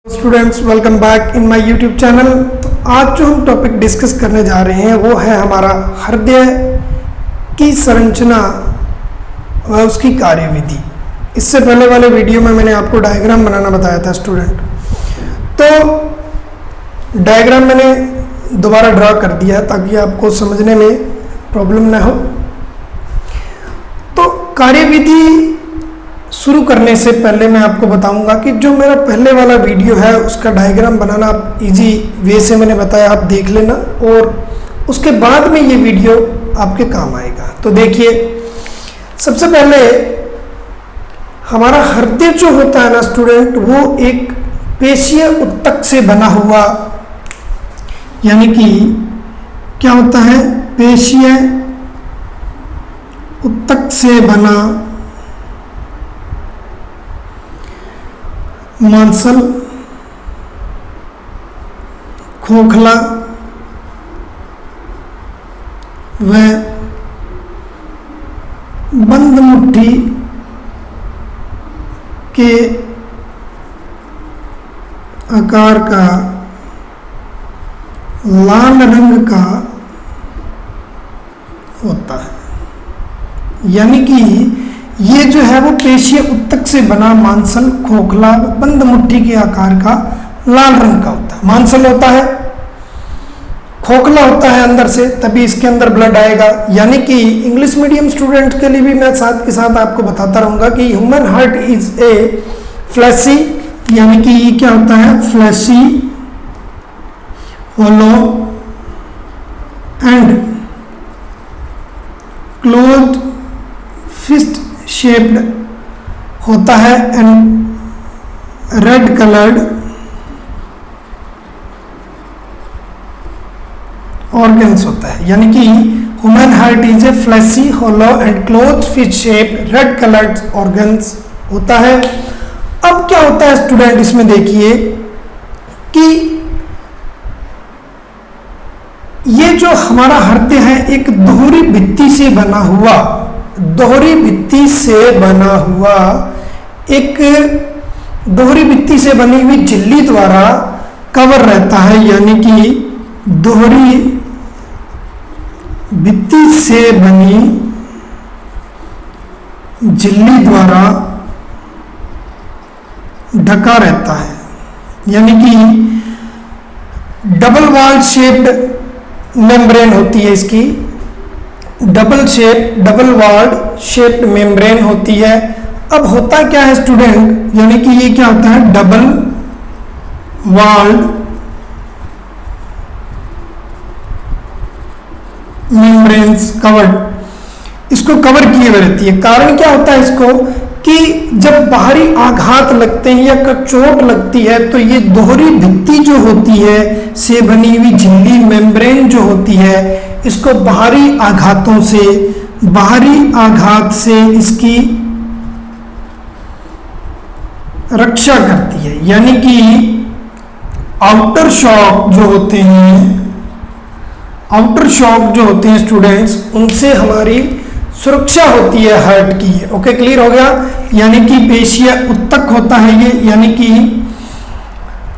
Students welcome back in my YouTube channel. तो आज जो हम टॉपिक डिस्कस करने जा रहे हैं वो है हमारा हृदय की संरचना व उसकी कार्यविधि। इससे पहले वाले वीडियो में मैंने आपको डायग्राम बनाना बताया था स्टूडेंट, तो डायग्राम मैंने दोबारा ड्रा कर दिया है ताकि आपको समझने में प्रॉब्लम ना हो। तो कार्यविधि शुरू करने से पहले मैं आपको बताऊंगा कि जो मेरा पहले वाला वीडियो है उसका डायग्राम बनाना आप इजी वे से मैंने बताया, आप देख लेना और उसके बाद में ये वीडियो आपके काम आएगा। तो देखिए, सबसे पहले हमारा हृदय जो होता है ना स्टूडेंट, वो एक पेशीय उत्तक से बना हुआ, यानी कि क्या होता है, पेशीय उत्तक से बना मांसल खोखला व बंद मुट्ठी के आकार का लाल रंग का होता है। यानी कि ये जो है वो पेशीय उत्तक से बना मांसल खोखला बंद मुट्ठी के आकार का लाल रंग का होता है। मांसल होता है, खोखला होता है अंदर से, तभी इसके अंदर ब्लड आएगा। यानी कि इंग्लिश मीडियम स्टूडेंट के लिए भी मैं साथ के साथ आपको बताता रहूंगा कि human heart is a fleshy, यानी कि ये क्या होता है, fleshy hollow and closed fist shaped होता है एंड रेड कलर्ड ऑर्गन्स होता है। यानी कि human heart is a fleshy hollow and closed fish shaped red coloured organs होता है। अब क्या होता है स्टूडेंट, इसमें देखिए कि ये जो हमारा हृदय है एक दोहरी भित्ति से बना हुआ, दोहरी भित्ति से बना हुआ, एक दोहरी भित्ति से बनी हुई झिल्ली द्वारा कवर रहता है। यानी कि दोहरी भित्ति से बनी झिल्ली द्वारा ढका रहता है। यानी कि डबल वॉल शेप्ड मेम्ब्रेन होती है इसकी, डबल वॉल्ड शेप्ड मेम्ब्रेन होती है। अब होता क्या है स्टूडेंट, यानी कि ये क्या होता है, डबल वॉल्ड मेम्ब्रेन्स कवर्ड, इसको कवर किए हुए रहती है। कारण क्या होता है इसको, कि जब बाहरी आघात लगते हैं या चोट लगती है तो ये दोहरी भित्ति जो होती है से बनी हुई झिल्ली मेम्ब्रेन जो होती है, इसको बाहरी आघातों से, बाहरी आघात से इसकी रक्षा करती है। यानी कि आउटर शॉक जो होते हैं, आउटर शॉक जो होते हैं स्टूडेंट्स, उनसे हमारी सुरक्षा होती है हार्ट की। ओके, क्लियर हो गया। यानी कि पेशीय उत्तक होता है ये, यानी कि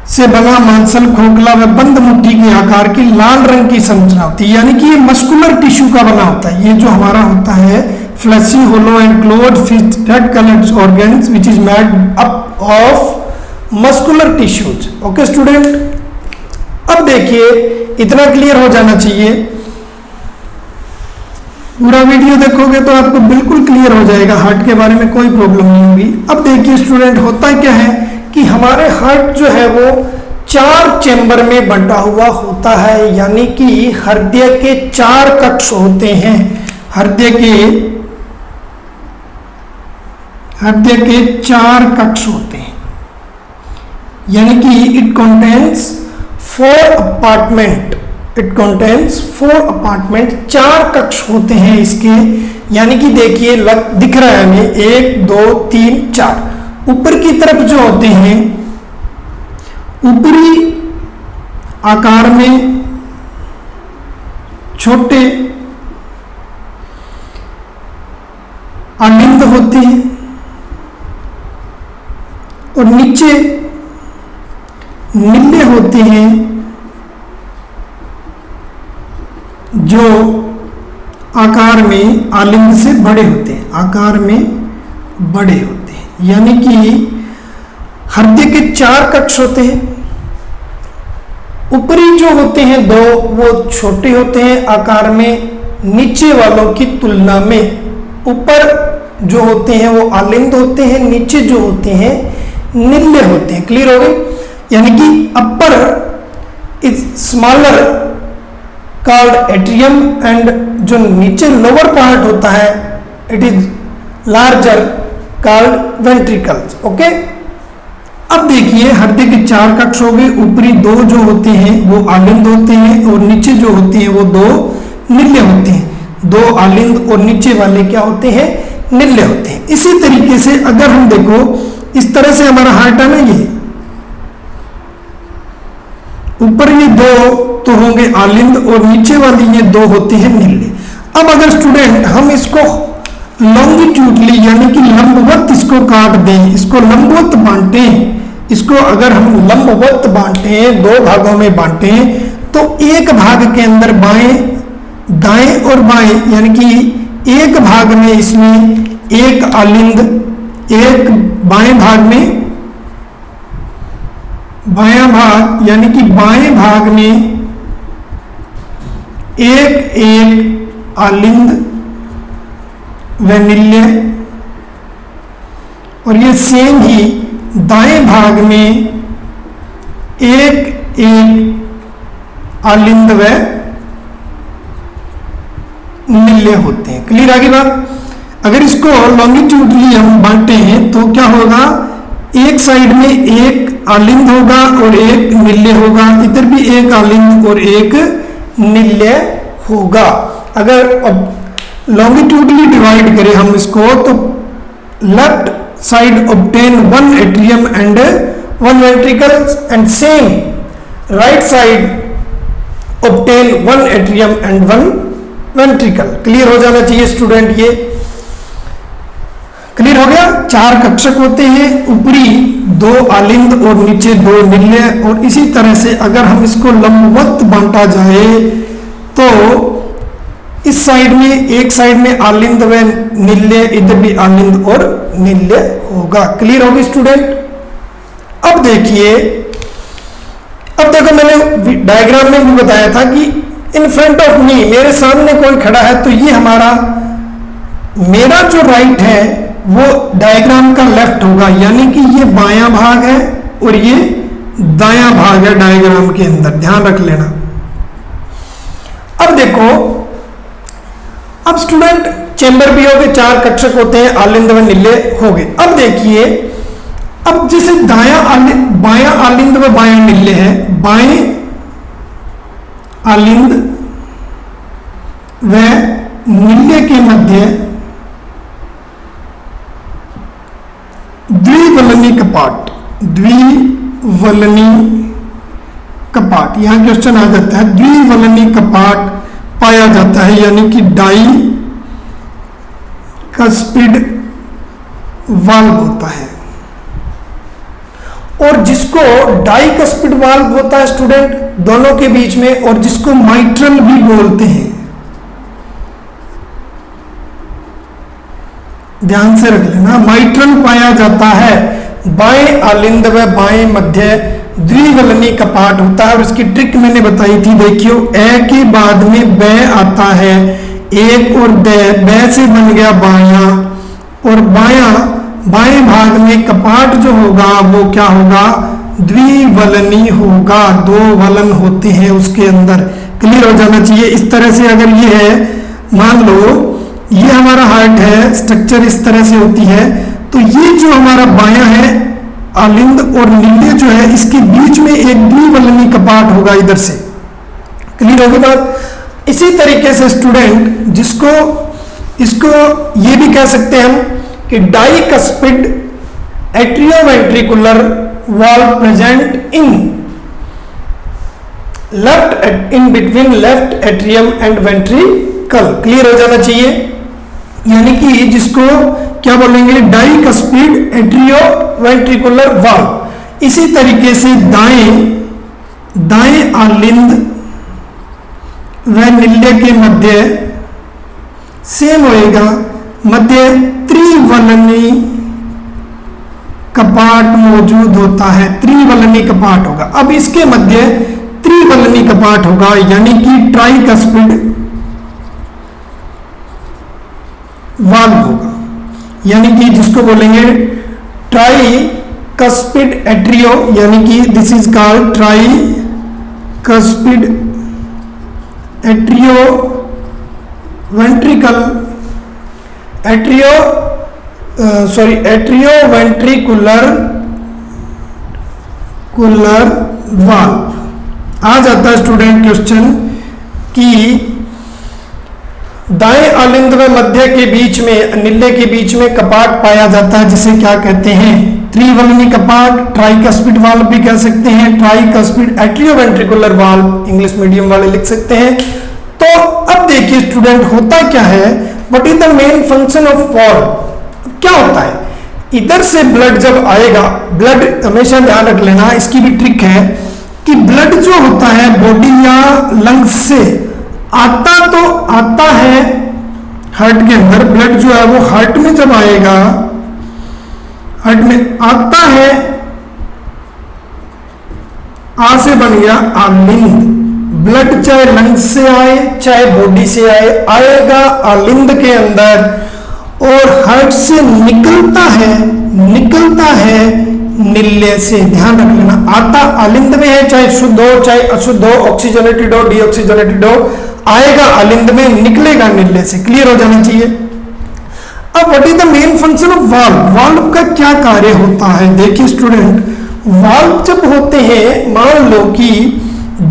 से बना मांसल खोखला व बंद मुट्ठी के आकार की लाल रंग की संरचना होती है। यानी कि ये मस्कुलर टिश्यू का बना होता है। ये जो हमारा होता है fleshy hollow and closed fist red coloured organs which is made up of muscular tissues. Okay student, अब देखिए, इतना क्लियर हो जाना चाहिए। पूरा वीडियो देखोगे तो आपको बिल्कुल क्लियर हो जाएगा, हार्ट के बारे में कोई प्रॉब्लम नहीं होगी। अब देखिए स्टूडेंट, होता क्या है कि हमारे हार्ट जो है वो 4 चैम्बर में बंटा हुआ होता है। यानी कि हृदय के 4 कक्ष होते हैं। हृदय के 4 कक्ष होते हैं। यानी कि it contains 4 apartment, it contains 4 apartment, 4 कक्ष होते हैं इसके। यानी कि देखिए दिख रहा है हमें 1 2 3 4। ऊपर की तरफ जो होते हैं, ऊपरी आकार में छोटे अलिंद होते हैं और नीचे निल्ले होते हैं जो आकार में आलिंद से बड़े होते हैं, आकार में बड़े होते हैं। यानी कि हृदय के 4 कक्ष होते हैं। ऊपरी जो होते हैं 2 वो छोटे होते हैं आकार में, नीचे वालों की तुलना में। ऊपर जो होते हैं वो आलिंद होते हैं, नीचे जो होते हैं निल्ले होते हैं। क्लियर हो गई? यानी कि upper is smaller called atrium and जो नीचे लोअर पार्ट होता है it is larger called ventricles. Okay, अब देखिए हृदय के 4 कक्ष हो गए। ऊपरी 2 जो होते हैं वो आलिंद होते हैं और नीचे जो होते हैं वो 2 निल्ले होते हैं। 2 आलिंद और नीचे वाले क्या होते हैं? निल्ले होते हैं। इसी तरीके से अगर हम देखो इस तरह से हमारा हार्ट है ना, ये ऊपर ये 2 तो होंगे आलिंद और नीचे वाली ये 2 होते हैं निल्ले। अब अगर स्टूडेंट हम इसको लॉन्गिट्यूडली यानी कि लंबवत इसको काट दें, इसको लंबवत बांटें, इसको अगर हम लंबवत बांटें, 2 भागों में बांटें, तो एक भाग के अंदर बाएं दाएं और बाएं यानी कि एक भाग में इसमें एक आलिंद, एक बाएं भाग में बायां भाग यानी कि बाएं भाग में एक एक आलिंद व निल्य, और ये सेम ही दाएं भाग में एक एक आलिंद व निल्य होते हैं। क्लियर आगे बात? अगर इसको लॉन्गिट्यूडली हम बांटे हैं तो क्या होगा? एक साइड में एक आलिंद होगा और एक निल्य होगा, इधर भी एक आलिंद और एक निल्य होगा। अगर अब लॉन्गिट्यूडली डिवाइड करें हम इसको तो left side obtain 1 atrium and 1 ventricle and same right side obtain 1 atrium and 1 ventricle. Clear हो जाना चाहिए स्टूडेंट। ये क्लियर हो गया? 4 कक्षक होते हैं, ऊपरी 2 आलिंद और नीचे 2 निल्य। और इसी तरह से अगर हम इसको लंबवत बांटा जाए तो इस साइड में एक साइड में आलिंद व निल्य, इधर भी आलिंद और निल्य होगा। क्लियर होगी स्टूडेंट? अब देखिए, अब देखो मैंने डायग्राम में भी बताया था कि इन फ्रंट ऑफ मी, मेरे सामने कोई खड़ा है तो ये हमारा, मेरा जो राइट है वो डायग्राम का लेफ्ट होगा, यानी कि ये बायां भाग है और ये दायां भाग है डायग्राम के अंदर, ध्यान रख लेना। अब देखो, अब स्टूडेंट चेंबर भी हो गए, 4 कक्षक होते हैं, आलिंद व निल्य हो गए। अब देखिए, अब जैसे बायां आलिंद व बायां निल्य है, बाएं आलिंद व निल्य के मध्य द्विवलनी कपाट, द्विवलनी कपाट, यहां क्वेश्चन आ जाता है, द्विवलनी कपाट पाया जाता है, यानी कि डाई कस्पिड वाल्व होता है। और जिसको डाई कस्पिड वाल्व होता है स्टूडेंट दोनों के बीच में, और जिसको माइट्रल भी बोलते हैं, ध्यान से रख लेना, माइट्रल पाया जाता है। बाएं आलिंद व बाएं मध्य द्विवलनी कपाट होता है। और इसकी ट्रिक मैंने बताई थी, देखियो, ए के बाद में ब आता है, एक और ब से बन गया बायां, और बाएं भाग में कपाट जो होगा वो क्या होगा? द्विवलनी होगा, 2 वलन होते हैं उसके अंदर। क्लियर हो जाना चाहिए। इस तरह से अगर ये है, मान लो ये हमारा हार्ट है, स्ट्रक्चर इस तरह से होती है, तो ये जो हमारा बायां है आलिंद और निल्य जो है, इसके बीच में एक द्विवलनी कपाट होगा इधर से। क्लियर होगी बात? इसी तरीके से स्टूडेंट इसको ये भी कह सकते हैं हम कि dicuspid atrioventricular valve present in left, in between left atrium and ventricle. Clear हो जाना चाहिए। यानी कि जिसको क्या बोलेंगे? Dicuspid atrioventricular valve. इसी तरीके से दाएं आलिंद व निल्य के मध्य सेम होएगा, मध्य त्रिवलनी कपाट मौजूद होता है, त्रिवलनी कपाट होगा। अब इसके मध्य त्रिवलनी कपाट होगा, यानी कि ट्राइकस्पिड वाल्व होगा, यानी कि जिसको बोलेंगे ट्राइकस्पिड एट्रियो, यानी कि this is called tricuspid atrio ventricle atrio ventricular valve. आ जाता है स्टूडेंट क्वेश्चन कि दाएं आलिंद व मध्य के बीच में, निल्ले के बीच में कपाट पाया जाता है, जिसे क्या कहते हैं? त्रिवलनी कपाट, ट्राइकस्पिड वाल्व भी कह सकते हैं, tricuspid atrioventricular valve English medium वाले लिख सकते हैं। तो अब देखिए स्टूडेंट, होता क्या है, what is the main function of valve? क्या होता है, इधर से ब्लड जब आएगा, ब्लड हमेशा ध्यान रख लेना, इसकी भी ट्रिक है कि ब्लड जो होता है बॉडी या लंग्स से आता है हार्ट के अंदर, ब्लड जो है वो हार्ट में जब आएगा, हार्ट में आता है, आ से बन गया आलिंद, ब्लड चाहे लंग्स से आए चाहे बॉडी से आए, आएगा आलिंद के अंदर और हार्ट से निकलता है निल्ले से। ध्यान रख लेना, आता आलिंद में है, चाहे शुद्ध हो चाहे अशुद्ध हो, ऑक्सीजनेटेड हो डीऑक्सीजनेटेड हो, आएगा आलिंद में, निकलेगा निल्ले से। क्लियर हो जाना चाहिए। अब what is the main function of valve? Valve का क्या कार्य होता है? देखिए स्टूडेंट, वाल्व जब होते हैं, मान लो कि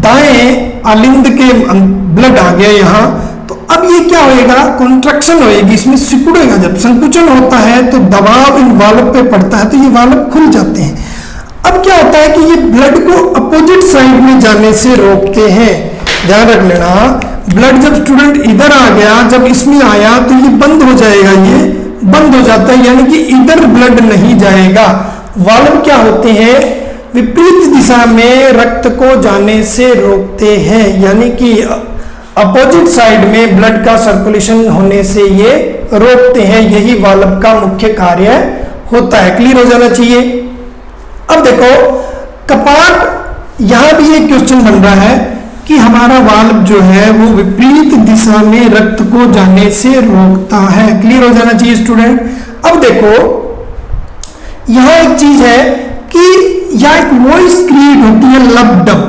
दाएं आलिंद के ब्लड आ गया यहाँ, तो अब ये क्या होएगा? कॉन्ट्रैक्शन होएगी, इसमें सिकुड़ेगा। जब संकुचन होता है तो दबाव इन वाल्व पे पड़ता है, तो ये वाल्व खुल जाते हैं। अब क्या होता है कि ये ब्लड को अपोजिट साइड में जाने से रोकते हैं। ध्यान रख लेना, ब्लड जब स्टूडेंट इधर आ गया, जब इसमें आया तो ये बंद हो जाएगा, ये बंद हो जाता है, यानी कि इधर ब्लड नहीं जाएगा। वाल्व क्या होते हैं? विपरीत दिशा में रक्त को जाने से रोकते हैं, यानी कि अपोजिट साइड में ब्लड का सर्कुलेशन होने से ये रोकते हैं। यही वाल्व का मुख्य कार्य होता है। क्लियर हो जाना चाहिए। अब देखो कपाट, यहां भी एक क्वेश्चन बन रहा है कि हमारा वाल्व जो है वो विपरीत दिशा में रक्त को जाने से रोकता है। क्लियर हो जाना चाहिए स्टूडेंट। अब देखो यहां एक चीज है कि यह एक वॉइस क्रिएट होती है, लब डब,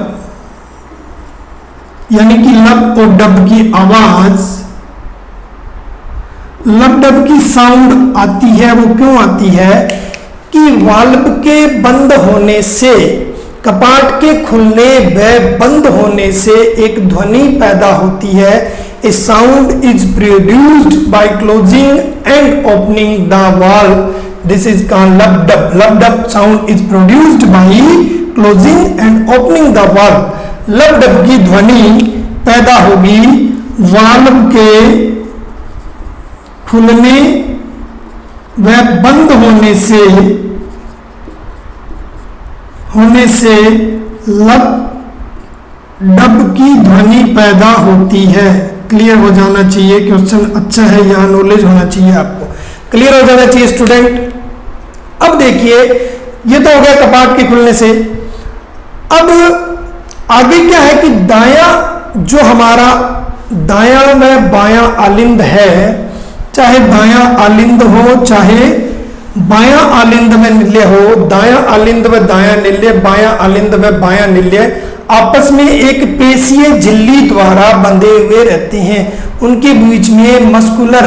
यानी कि लब और डब की आवाज, लब डब की साउंड आती है। वो क्यों आती है? कि वाल्व के बंद होने से, कपाट के खुलने व बंद होने से एक ध्वनि पैदा होती है। A sound is produced by closing and opening the valve, this is called lub dub. Lub dub sound is produced by closing and opening the valve. Lub dub की ध्वनि पैदा होगी वाल्व के खुलने व बंद होने से लब डब की ध्वनि पैदा होती है। क्लियर हो जाना चाहिए। क्वेश्चन अच्छा है, यहां नॉलेज होना चाहिए आपको। क्लियर हो जाना चाहिए स्टूडेंट। अब देखिए ये तो हो गया कपाट के खुलने से। अब आगे क्या है कि दायां, जो हमारा दायां व बायां आलिंद है, चाहे दायां आलिंद हो चाहे बायां आलिंद में निल्य हो, दायां आलिंद व दायां निल्य, बायां आलिंद व बायां निल्य आपस में एक पेशीय झिल्ली द्वारा बंधे हुए रहते हैं। उनके बीच में मस्कुलर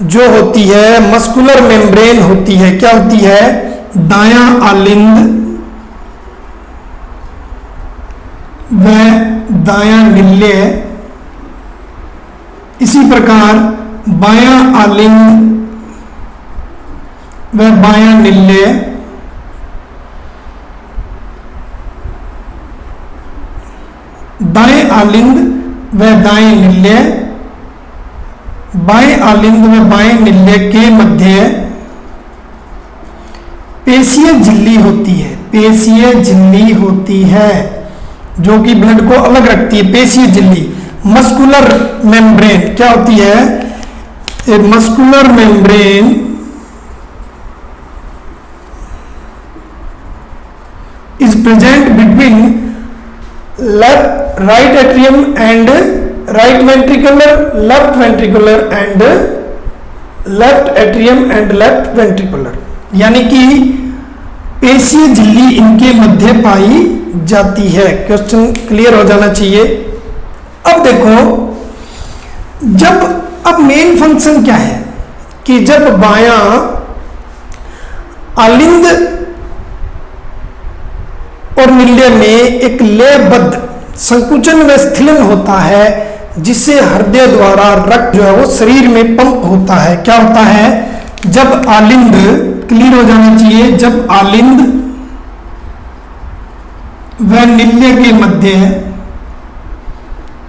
जो होती है, मस्कुलर मेम्ब्रेन होती है। क्या होती है? दायां आलिंद व दायां निल्य, इसी प्रकार बायां आलिंद व बायां निल्य, दाएं आलिंद व दाएं निल्य, बाएं आलिंद व बाएं निल्य के मध्य पेशीय झिल्ली होती है, पेशीय झिल्ली होती है जो कि ब्लड को अलग रखती है, पेशीय झिल्ली। मस्कुलर मेम्ब्रेन क्या होती है? A muscular membrane is present between right atrium and right ventricular, left ventricular and left atrium and left ventricular, यानी कि पेशीय झिल्ली इनके मध्य पाई जाती है। क्वेश्चन क्लियर हो जाना चाहिए। अब देखो, अब मेन फंक्शन क्या है कि जब बायां आलिंद और निल्य में एक लयबद्ध संकुचन व स्थिलन होता है, जिससे हृदय द्वारा रक्त जो है वो शरीर में पंप होता है। क्या होता है? जब आलिंद, क्लियर हो जाना चाहिए, जब आलिंद व निल्य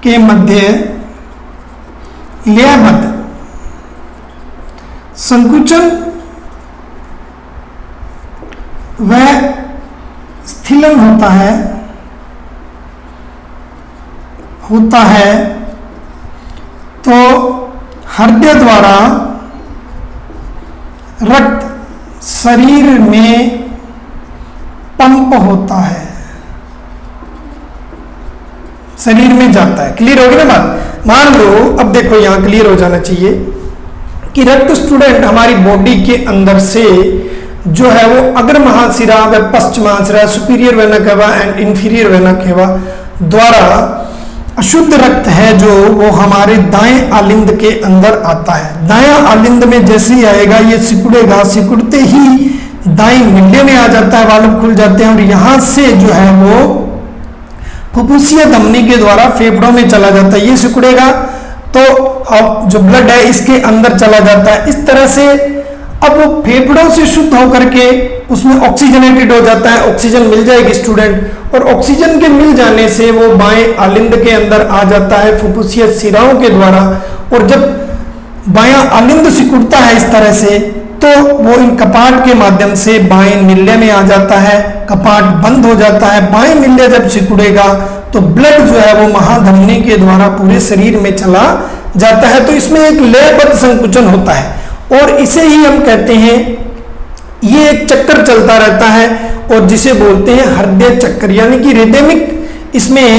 के मध्य लयबद्ध संकुचन व स्थिलन होता है तो हृदय द्वारा रक्त शरीर में पंप होता है, शरीर में जाता है। क्लियर हो गया ना बात? मान लो, अब देखो यहां क्लियर हो जाना चाहिए कि रक्त स्टूडेंट हमारी बॉडी के अंदर से जो है वो अग्र महाशिरा व पश्च महाशिरा, superior vena cava and inferior vena cava द्वारा अशुद्ध रक्त है जो वो हमारे दाएं आलिंद के अंदर आता है। दाएं आलिंद में जैसे ही आएगा ये सिकुड़ेगा, सिकुड़ते ही दाएं निल्य में आ जाता है, वाल्व खुल जाते हैं और यहां से जो है वो फुफ्फुसीय धमनी के द्वारा फेफड़ों में चला जाता है। ये सिकुड़ेगा तो अब जो ब्लड है इसके अंदर चला जाता है। इस तरह से अब वो फेफड़ों से शुद्ध होकर के उसमें ऑक्सीजनेटेड हो जाता है, ऑक्सीजन मिल जाएगी स्टूडेंट, और ऑक्सीजन के मिल जाने से वो बाएं आलिंद के अंदर आ जाता है फुफ्फुसीय शिराओं के द्वारा। और जब बायां आलिंद सिकुड़ता है इस तरह से तो वो इन कपाट के माध्यम से बाएं निल्य में आ जाता है, कपाट बंद हो जाता है। बाएं निल्य जब सिकुड़ेगा तो ब्लड जो है वो महाधमनी के द्वारा पूरे शरीर में चला जाता है। तो इसमें एक लयबद्ध संकुचन होता है और इसे ही हम कहते हैं, ये एक चक्कर चलता रहता है और जिसे बोलते हैं हृदय चक्कर, यानी कि रिदमिक। इसमें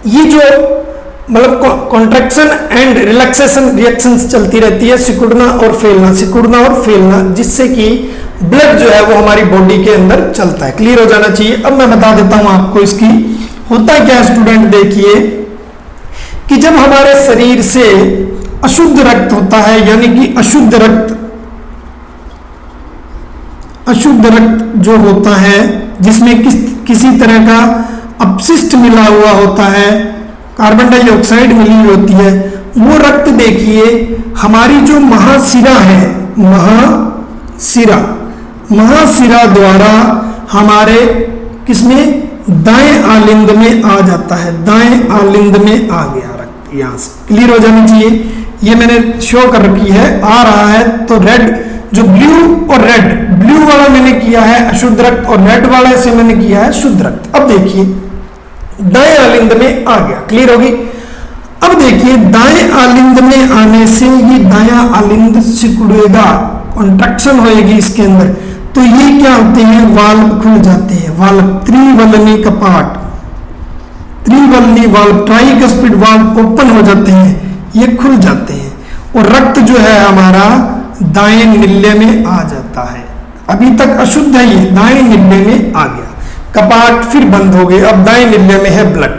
ये जो मतलब कॉन्ट्रैक्शन एंड रिलैक्सेशन रिएक्शंस चलती रहती है, सिकुड़ना और फैलना, जिससे कि ब्लड जो है वो हमारी बॉडी के अंदर चलता है। क्लियर हो जाना चाहिए। अब मैं बता देता हूं आपको इसकी होता क्या स्टूडेंट। देखिए कि जब हमारे शरीर से अशुद्ध रक्त होता है, यानी कि अशुद्ध रक्त जो होता है जिसमें किसी तरह का अपशिष्ट मिला हुआ होता है, कार्बन डाइऑक्साइड मिली हुई होती है, वो रक्त देखिए हमारी जो महाशिरा है, महाशिरा द्वारा हमारे किसमें दाएं आलिंद में आ जाता है, दाएं आलिंद में आ गया रक्त। यहां से क्लियर हो जाना चाहिए। ये मैंने शो कर रखी है, आ रहा है तो रेड जो ब्लू वाला मैंने किया है अशुद्ध रक्त और रेड वाला से मैंने किया है शुद्ध रक्त। अब देखिए दाएं आलिंद में आ गया, क्लियर होगी। अब देखिए दाएं आलिंद में आने से ये दायां आलिंद सिकुड़ेगा, कॉन्ट्रैक्शन होएगी इसके अंदर, तो ये क्या होते हैं, वाल्व खुल जाते हैं। वाल्व त्रिवलनी कपाट, त्रिवलनी वाल्व, ट्राइकस्पिड वाल्व ओपन हो जाते हैं, ये खुल जाते हैं और रक्त जो है हमारा दाएं निल्य में आ जाता है। अभी तक अशुद्ध है, ये दाएं निल्य में आ गया, कपाट फिर बंद हो गए, अब दाएं निल्य में है ब्लड।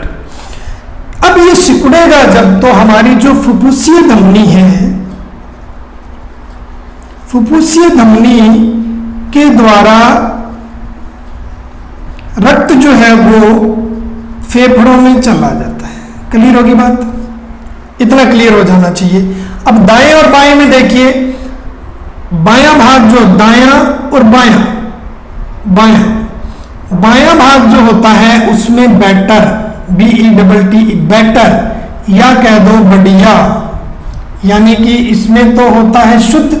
अब ये सिकुड़ेगा जब, तो हमारी जो फुफ्फुसीय धमनी है, फुफ्फुसीय धमनी के द्वारा रक्त जो है वो फेफड़ों में चला जाता है। क्लियर होगी बात? इतना क्लियर हो जाना चाहिए। अब दाएं और बाएं में देखिए, बायां भाग जो दायां और बायां भाग जो होता है उसमें बैटर, BETT बैटर, या कह दो बढ़िया, यानी कि इसमें तो होता है शुद्ध,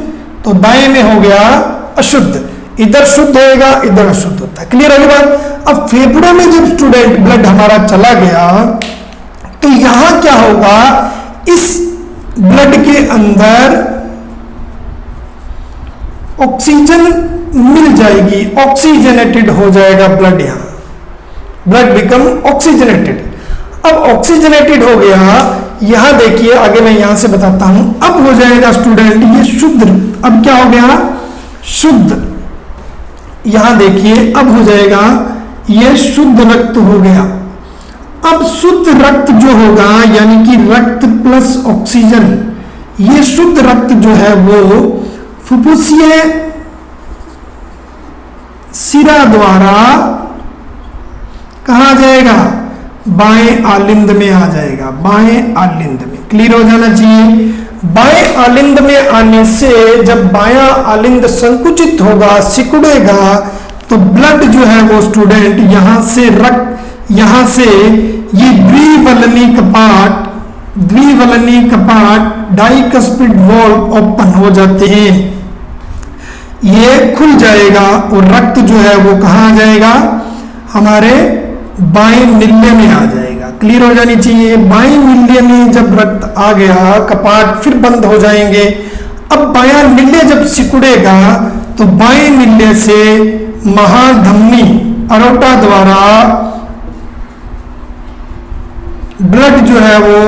तो दाएं में हो गया अशुद्ध। इधर शुद्ध होएगा, इधर अशुद्ध होता है। क्लियर होगी बात। अब फेफड़ों में जब स्टूडेंट ब्लड हमारा चला गया तो यहां क्या होगा, इस ब्लड के अंदर ऑक्सीजन मिल जाएगी, ऑक्सीजनेटेड हो जाएगा ब्लड, यहां ब्लड बिकम ऑक्सीजनेटेड। अब ऑक्सीजनेटेड हो गया, यहां देखिए आगे मैं यहां से बताता हूं। अब हो जाएगा स्टूडेंट ये शुद्ध, अब क्या हो गया शुद्ध, यहां देखिए अब हो जाएगा ये शुद्ध रक्त हो गया। अब शुद्ध रक्त जो होगा यानी कि रक्त प्लस ऑक्सीजन, ये शुद्ध रक्त जो है वो फुफ्फुसीय सिरा द्वारा कहां जाएगा, बाएं आलिंद में आ जाएगा, बाएं आलिंद में। क्लियर हो जाना चाहिए। बाएं आलिंद में आने से जब बायां आलिंद संकुचित होगा, सिकुड़ेगा, तो ब्लड जो है वो स्टूडेंट यहां से रक्त, यहां से ये द्विवलनी कपाट डाइकस्पिड वॉल्व ओपन हो जाते हैं, ये खुल जाएगा और रक्त जो है वो कहां आ जाएगा, हमारे बाएं निल्ले में आ जाएगा। क्लियर हो जानी चाहिए। बाएं निल्ले में जब रक्त आ गया, कपाट फिर बंद हो जाएंगे। अब बायां निल्ले जब सिकुड़ेगा तो बाएं निल्ले से महाधमनी अरोटा द्वारा ब्लड जो है वो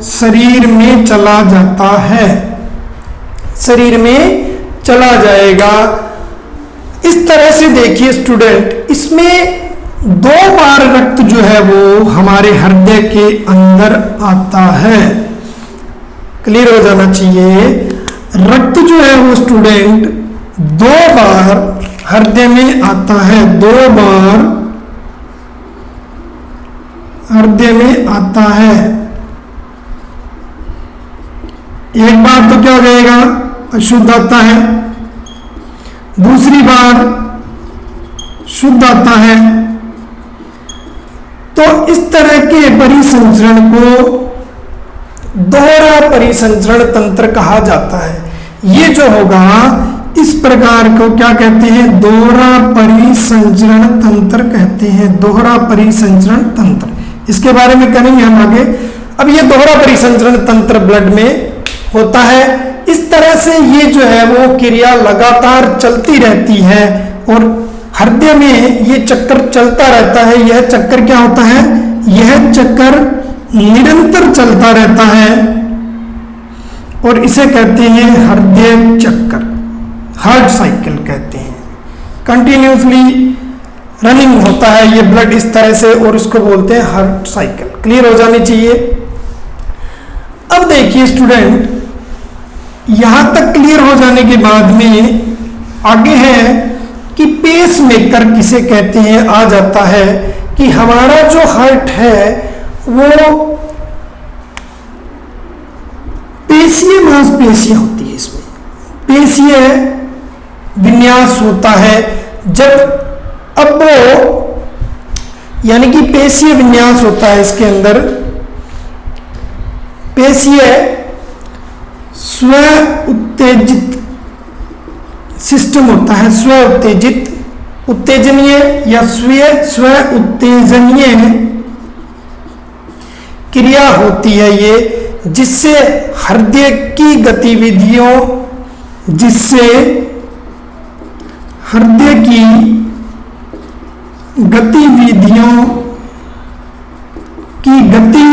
शरीर में चला जाता है, शरीर में चला जाएगा। इस तरह से देखिए स्टूडेंट, इसमें 2 बार रक्त जो है वो हमारे हृदय के अंदर आता है। क्लियर हो जाना चाहिए। रक्त जो है वो स्टूडेंट 2 बार हृदय में आता है, 2 बार हृदय में आता है। एक बार तो क्या हो जाएगा, अशुद्ध आता है, दूसरी बार शुद्ध आता है। तो इस तरह के परिसंचरण को दोहरा परिसंचरण तंत्र कहा जाता है। ये जो होगा इस प्रकार को क्या कहते हैं, दोहरा परिसंचरण तंत्र कहते हैं, दोहरा परिसंचरण तंत्र। इसके बारे में करेंगे हम आगे। अब ये दोहरा परिसंचरण तंत्र ब्लड में होता है। इस तरह से ये जो है वो क्रिया लगातार चलती रहती है और हृदय में ये चक्कर चलता रहता है। यह चक्कर क्या होता है, यह चक्कर निरंतर चलता रहता है और इसे कहते हैं हृदय चक्कर, हार्ट साइकिल कहते हैं। कंटिन्यूसली रनिंग होता है ये ब्लड इस तरह से और इसको बोलते हैं हार्ट साइकिल। क्लियर हो जानी चाहिए। अब देखिए स्टूडेंट, यहां तक क्लियर हो जाने के बाद में आगे है कि पेस मेकर किसे कहते हैं। आ जाता है कि हमारा जो हार्ट है वो पेशीय मांसपेशियां होती है, इसमें पेशीय विन्यास होता है। जब अब वो यानी कि पेशीय विन्यास होता है, इसके अंदर पेशीय स्व उत्तेजित सिस्टम होता है, स्व उत्तेजित, उत्तेजनीय या स्व उत्तेजनीय क्रिया होती है ये, जिससे हृदय की गतिविधियों, जिससे हृदय की गतिविधियों की गति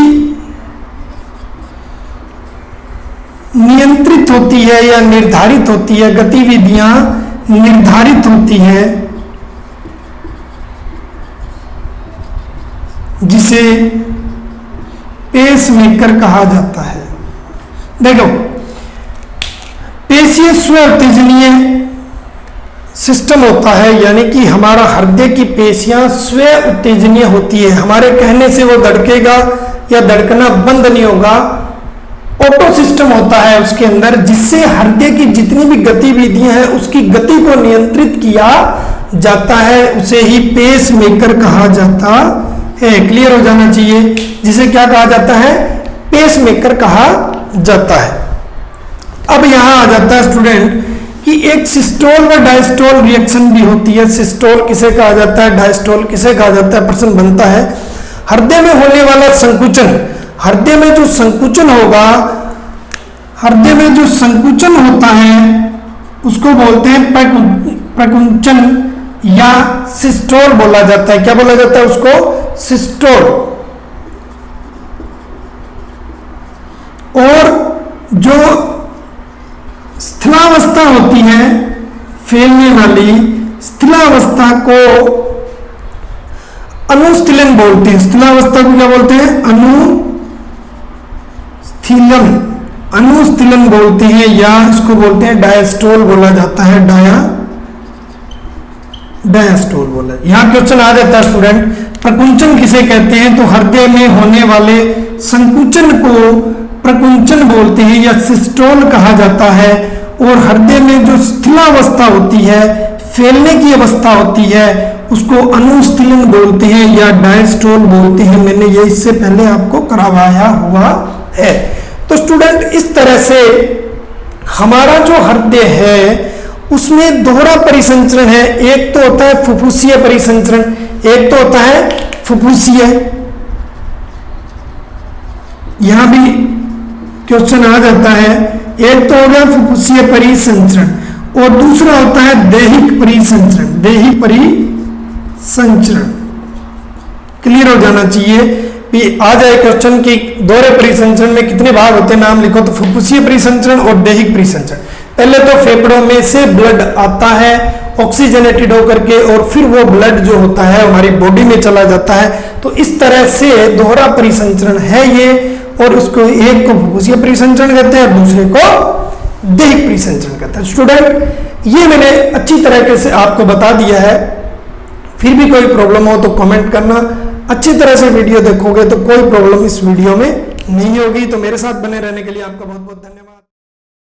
नियंत्रित होती है या निर्धारित होती है, गतिविधियां निर्धारित होती है, जिसे पेस मेकर कहा जाता है। देखो, पेशीय स्व उत्तेजनीय सिस्टम होता है, यानी कि हमारा हृदय की पेशियां स्व उत्तेजनीय होती है। हमारे कहने से वो धड़केगा या धड़कना बंद नहीं होगा। ऑटो सिस्टम होता है उसके अंदर, जिससे हृदय की जितनी भी गतिविधियां हैं उसकी गति को नियंत्रित किया जाता है। उसे ही पेस मेकर कहा जाता है। क्लियर हो जाना चाहिए। जिसे क्या कहा जाता है, पेस मेकर कहा जाता है। अब यहां आ जाता है स्टूडेंट कि एक सिस्टोल व डायस्टोल रिएक्शन भी होती है। सिस्टोल किसे कहा जाता है, डायस्टोल किसे कहा जाता है, प्रश्न बनता है। हृदय में होने वाला संकुचन, हृदय में जो संकुचन होगा, हृदय में जो संकुचन होता है उसको बोलते हैं प्रकुंचन या सिस्टोल बोला जाता है। क्या बोला जाता है उसको, सिस्टोल। और जो स्थिलावस्था होती है फैलने वाली, स्थिलावस्था को अनुस्थिलन बोलते हैं। स्थिलावस्था को क्या बोलते हैं, अनुस्थिलन, अनुस्थिलन बोलते हैं, या इसको बोलते हैं डायस्टोल बोला जाता है, डायस्टोल बोला। यहां क्वेश्चन आ जाता है स्टूडेंट, प्रकुंचन किसे कहते हैं, तो हृदय में होने वाले संकुचन को प्रकुंचन बोलते हैं या सिस्टोल कहा जाता है। और हृदय में जो स्थिलावस्था होती है, फैलने की अवस्था होती है, उसको अनुस्थिलन बोलते हैं या डायस्टोल बोलते हैं। मैंने ये इससे पहले आपको करवाया हुआ है। तो स्टूडेंट इस तरह से हमारा जो हृदय है उसमें दोहरा परिसंचरण है। एक तो होता है फुफ्फुसीय परिसंचरण, एक तो होता है फुफ्फुसीय, यहां भी क्वेश्चन आ जाता है। एक तो हो गया फुफ्फुसीय परिसंचरण और दूसरा होता है दैहिक परिसंचरण, दैहिक परिसंचरण। क्लियर हो जाना चाहिए कि आ जाए क्वेश्चन कि दोहरे परिसंचरण में कितने भाग होते हैं, नाम लिखो। तो फुफ्फुसीय परिसंचरण और दैहिक परिसंचरण, पहले तो फेफड़ों में से ब्लड आता है ऑक्सीजनेटेड होकर के, और फिर वो ब्लड जो होता है हमारी बॉडी में चला जाता है। तो इस तरह से दोहरा परिसंचरण है ये, और उसको एक को फुफ्फुसीय परिसंचरण कहते हैं और दूसरे को दैहिक परिसंचरण कहते हैं। स्टूडेंट ये मैंने अच्छी तरीके से आपको बता दिया है। फिर भी कोई प्रॉब्लम हो तो कमेंट करना। अच्छी तरह से वीडियो देखोगे तो कोई प्रॉब्लम इस वीडियो में नहीं होगी। तो मेरे साथ बने रहने के लिए आपका बहुत बहुत धन्यवाद।